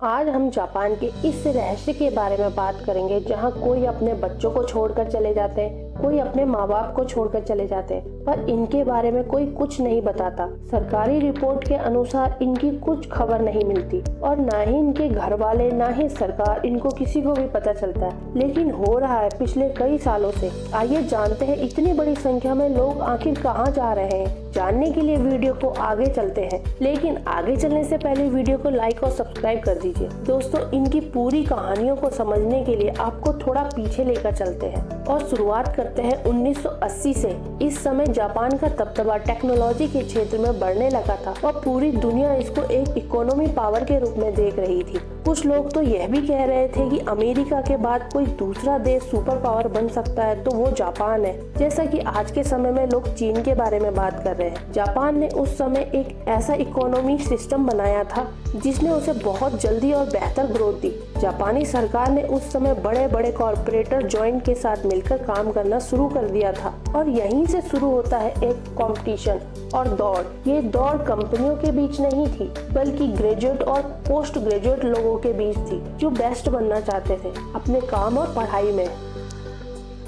आज हम जापान के इस रहस्य के बारे में बात करेंगे जहां कोई अपने बच्चों को छोड़कर चले जाते हैं, कोई अपने माँ बाप को छोड़कर चले जाते हैं, पर इनके बारे में कोई कुछ नहीं बताता। सरकारी रिपोर्ट के अनुसार इनकी कुछ खबर नहीं मिलती और ना ही इनके घर वाले ना ही सरकार इनको किसी को भी पता चलता है। लेकिन हो रहा है पिछले कई सालों से। आइए जानते हैं इतनी बड़ी संख्या में लोग आखिर कहाँ जा रहे हैं। जानने के लिए वीडियो को आगे चलते हैं, लेकिन आगे चलने से पहले वीडियो को लाइक और सब्सक्राइब कर दीजिए। दोस्तों, इनकी पूरी कहानियों को समझने के लिए आपको थोड़ा पीछे लेकर चलते हैं और शुरुआत करते हैं 1980 से। इस समय जापान का दबदबा टेक्नोलॉजी के क्षेत्र में बढ़ने लगा था और पूरी दुनिया इसको एक इकोनॉमी पावर के रूप में देख रही थी। कुछ लोग तो यह भी कह रहे थे कि अमेरिका के बाद कोई दूसरा देश सुपर पावर बन सकता है तो वो जापान है, जैसा कि आज के समय में लोग चीन के बारे में बात कर रहे हैं। जापान ने उस समय एक ऐसा इकोनॉमी सिस्टम बनाया था जिसने उसे बहुत जल्दी और बेहतर ग्रोथ दी। जापानी सरकार ने उस समय बड़े बड़े कॉर्पोरेटर जॉइंट के साथ मिलकर काम करना शुरू कर दिया था और यहीं से शुरू होता है एक कंपटीशन और दौड़। ये दौड़ कंपनियों के बीच नहीं थी, बल्कि ग्रेजुएट और पोस्ट ग्रेजुएट लोगों के बीच थी जो बेस्ट बनना चाहते थे अपने काम और पढ़ाई में।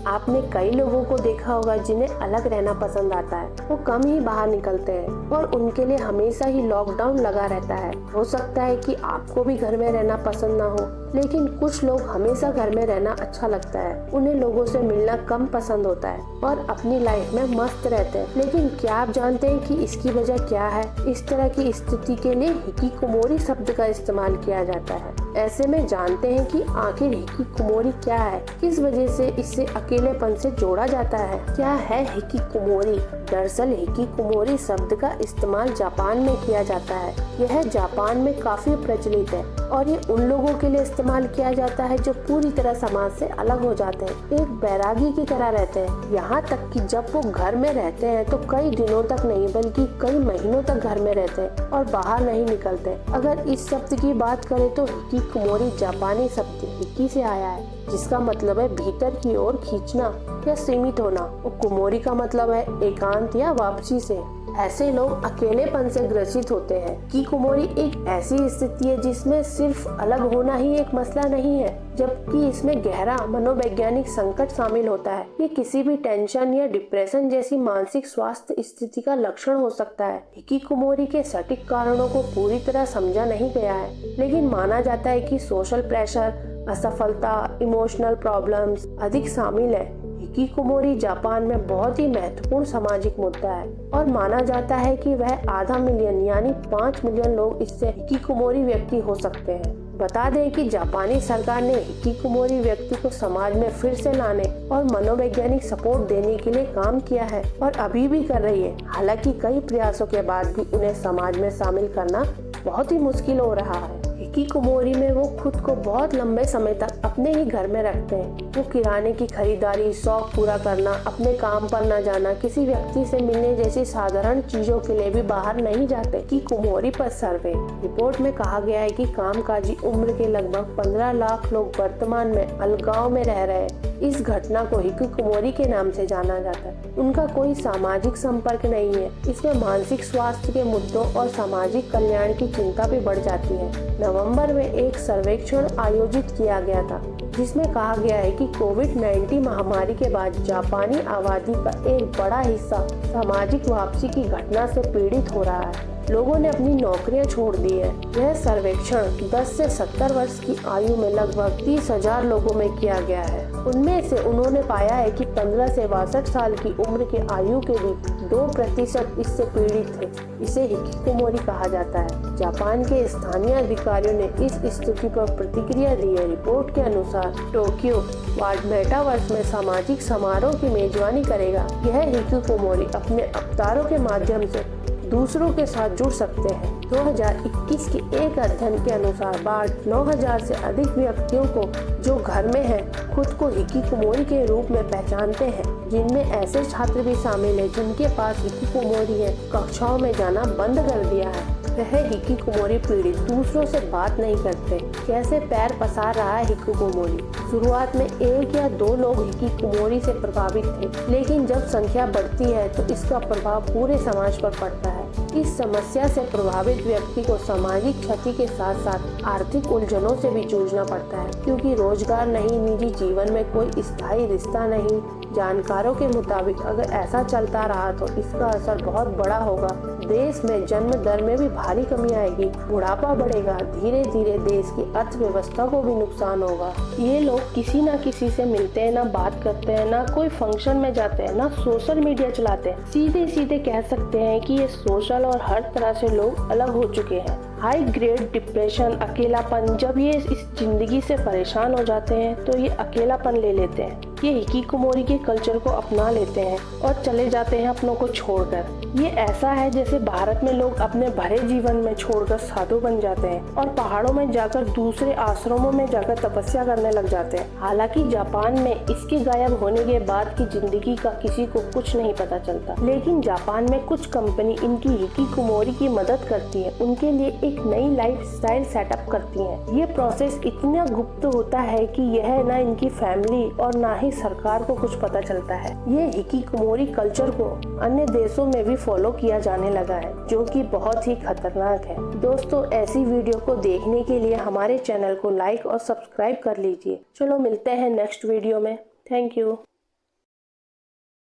आपने कई लोगों को देखा होगा जिन्हें अलग रहना पसंद आता है। वो कम ही बाहर निकलते हैं और उनके लिए हमेशा ही लॉकडाउन लगा रहता है। हो सकता है कि आपको भी घर में रहना पसंद ना हो, लेकिन कुछ लोग हमेशा घर में रहना अच्छा लगता है। उन्हें लोगों से मिलना कम पसंद होता है और अपनी लाइफ में मस्त रहते हैं। लेकिन क्या आप जानते हैं कि इसकी वजह क्या है? इस तरह की स्थिति के लिए हिकिकोमोरी शब्द का इस्तेमाल किया जाता है। ऐसे में जानते हैं कि आखिर हिकिकोमोरी क्या है, किस वजह से इससे अकेलेपन से जोड़ा जाता है। क्या है हिकिकोमोरी? दरअसल हिकिकोमोरी शब्द का इस्तेमाल जापान में किया जाता है। यह जापान में काफी प्रचलित है और ये उन लोगों के लिए इस्तेमाल किया जाता है जो पूरी तरह समाज से अलग हो जाते हैं, एक बैरागी की तरह रहते हैं। यहाँ तक कि जब वो घर में रहते हैं तो कई दिनों तक नहीं बल्कि कई महीनों तक घर में रहते हैं और बाहर नहीं निकलते। अगर इस शब्द की बात करें तो हिकिकोमोरी जापानी शब्द हिकी से आया है, जिसका मतलब है भीतर की ओर खींचना या सीमित होना। और कुमोरी का मतलब है एकांत या वापसी से। ऐसे लोग अकेलेपन से ग्रसित होते हैं। हिकिकोमोरी एक ऐसी स्थिति है जिसमें सिर्फ अलग होना ही एक मसला नहीं है, जबकि इसमें गहरा मनोवैज्ञानिक संकट शामिल होता है। ये किसी भी टेंशन या डिप्रेशन जैसी मानसिक स्वास्थ्य स्थिति का लक्षण हो सकता है। हिकिकोमोरी के सटीक कारणों को पूरी तरह समझा नहीं गया है, लेकिन माना जाता है कि सोशल प्रेशर, असफलता, इमोशनल प्रॉब्लम्स अधिक शामिल है। हिकिकोमोरी जापान में बहुत ही महत्वपूर्ण सामाजिक मुद्दा है और माना जाता है कि वह आधा मिलियन यानी 5 मिलियन लोग इससे हिकिकोमोरी व्यक्ति हो सकते हैं। बता दें कि जापानी सरकार ने हिकिकोमोरी व्यक्ति को समाज में फिर से लाने और मनोवैज्ञानिक सपोर्ट देने के लिए काम किया है और अभी भी कर रही है। हालांकि कई प्रयासों के बाद भी उन्हें समाज में शामिल करना बहुत ही मुश्किल हो रहा है। हिकिकोमोरी में वो खुद को बहुत लंबे समय तक अपने ही घर में रखते हैं। वो किराने की खरीदारी, शौक पूरा करना, अपने काम पर न जाना, किसी व्यक्ति से मिलने जैसी साधारण चीजों के लिए भी बाहर नहीं जाते। हिकिकोमोरी पर सर्वे रिपोर्ट में कहा गया है कि कामकाजी उम्र के लगभग 15 लाख लोग वर्तमान में अलगाव में रह रहे हैं। इस घटना को हिकिकोमोरी के नाम से जाना जाता है। उनका कोई सामाजिक संपर्क नहीं है। इसमें मानसिक स्वास्थ्य के मुद्दों और सामाजिक कल्याण की चिंता भी बढ़ जाती है। नवंबर में एक सर्वेक्षण आयोजित किया गया था जिसमें कहा गया है कि कोविड-19 महामारी के बाद जापानी आबादी का एक बड़ा हिस्सा सामाजिक वापसी की घटना से पीड़ित हो रहा है। लोगों ने अपनी नौकरियां छोड़ दी है। यह सर्वेक्षण 10 से 70 वर्ष की आयु में लगभग 30,000 लोगों में किया गया है। उनमें से उन्होंने पाया है कि 15 से 62 साल की उम्र के आयु के बीच 2% इससे पीड़ित थे। इसे हिकिकोमोरी कहा जाता है। जापान के स्थानीय अधिकारियों ने इस स्थिति पर प्रतिक्रिया दी है। रिपोर्ट के अनुसार टोक्यो वार्ड मेटावर्स में सामाजिक समारोह की मेजबानी करेगा। यह हिकिकोमोरी अपने अवतारों के माध्यम से दूसरों के साथ जुड़ सकते हैं। 2021 के एक अध्ययन के अनुसार वार्ड 9,000 से अधिक व्यक्तियों को जो घर में हैं खुद को हिकिकोमोरी के रूप में पहचानते हैं, जिनमें ऐसे छात्र भी शामिल हैं जिनके पास हिकिकोमोरी है, कक्षाओं में जाना बंद कर दिया है। वह हिकिकोमोरी पीड़ित दूसरों से बात नहीं करते। कैसे पैर पसार रहा है हिकिकोमोरी? शुरुआत में 1 या 2 लोग हिकिकोमोरी से प्रभावित थे, लेकिन जब संख्या बढ़ती है तो इसका प्रभाव पूरे समाज पर पड़ता है। इस समस्या से प्रभावित व्यक्ति को सामाजिक क्षति के साथ साथ आर्थिक उलझनों से भी जूझना पड़ता है, क्योंकि रोजगार नहीं, निजी जीवन में कोई स्थायी रिश्ता नहीं। जानकारों के मुताबिक अगर ऐसा चलता रहा तो इसका असर बहुत बड़ा होगा। देश में जन्म दर में भी भारी कमी आएगी, बुढ़ापा बढ़ेगा, धीरे धीरे देश की अर्थव्यवस्था को भी नुकसान होगा। ये लोग किसी न किसी से मिलते हैं, ना बात करते हैं, ना कोई फंक्शन में जाते हैं, ना सोशल मीडिया चलाते हैं। सीधे सीधे कह सकते हैं कि ये सोशल और हर तरह से लोग अलग हो चुके हैं। हाई ग्रेड डिप्रेशन, अकेलापन, जब ये इस जिंदगी से परेशान हो जाते हैं तो ये अकेलापन ले लेते हैं। ये हिकिकोमोरी के कल्चर को अपना लेते हैं और चले जाते हैं अपनों को छोड़कर। ये ऐसा है जैसे भारत में लोग अपने भरे जीवन में छोड़कर साधु बन जाते हैं और पहाड़ों में जाकर दूसरे आश्रमों में जाकर तपस्या करने लग जाते हैं। हालांकि जापान में इसके गायब होने के बाद की जिंदगी का किसी को कुछ नहीं पता चलता, लेकिन जापान में कुछ कंपनी इनकी हिकिकोमोरी की मदद करती है, उनके लिए एक नई लाइफस्टाइल सेटअप करती है। ये प्रोसेस इतना गुप्त होता है कि यह ना इनकी फैमिली और ना ही सरकार को कुछ पता चलता है। ये हिकिकोमोरी कल्चर को अन्य देशों में भी फॉलो किया जाने लगा है, जो कि बहुत ही खतरनाक है। दोस्तों, ऐसी वीडियो को देखने के लिए हमारे चैनल को लाइक और सब्सक्राइब कर लीजिए। चलो मिलते हैं नेक्स्ट वीडियो में। Thank you.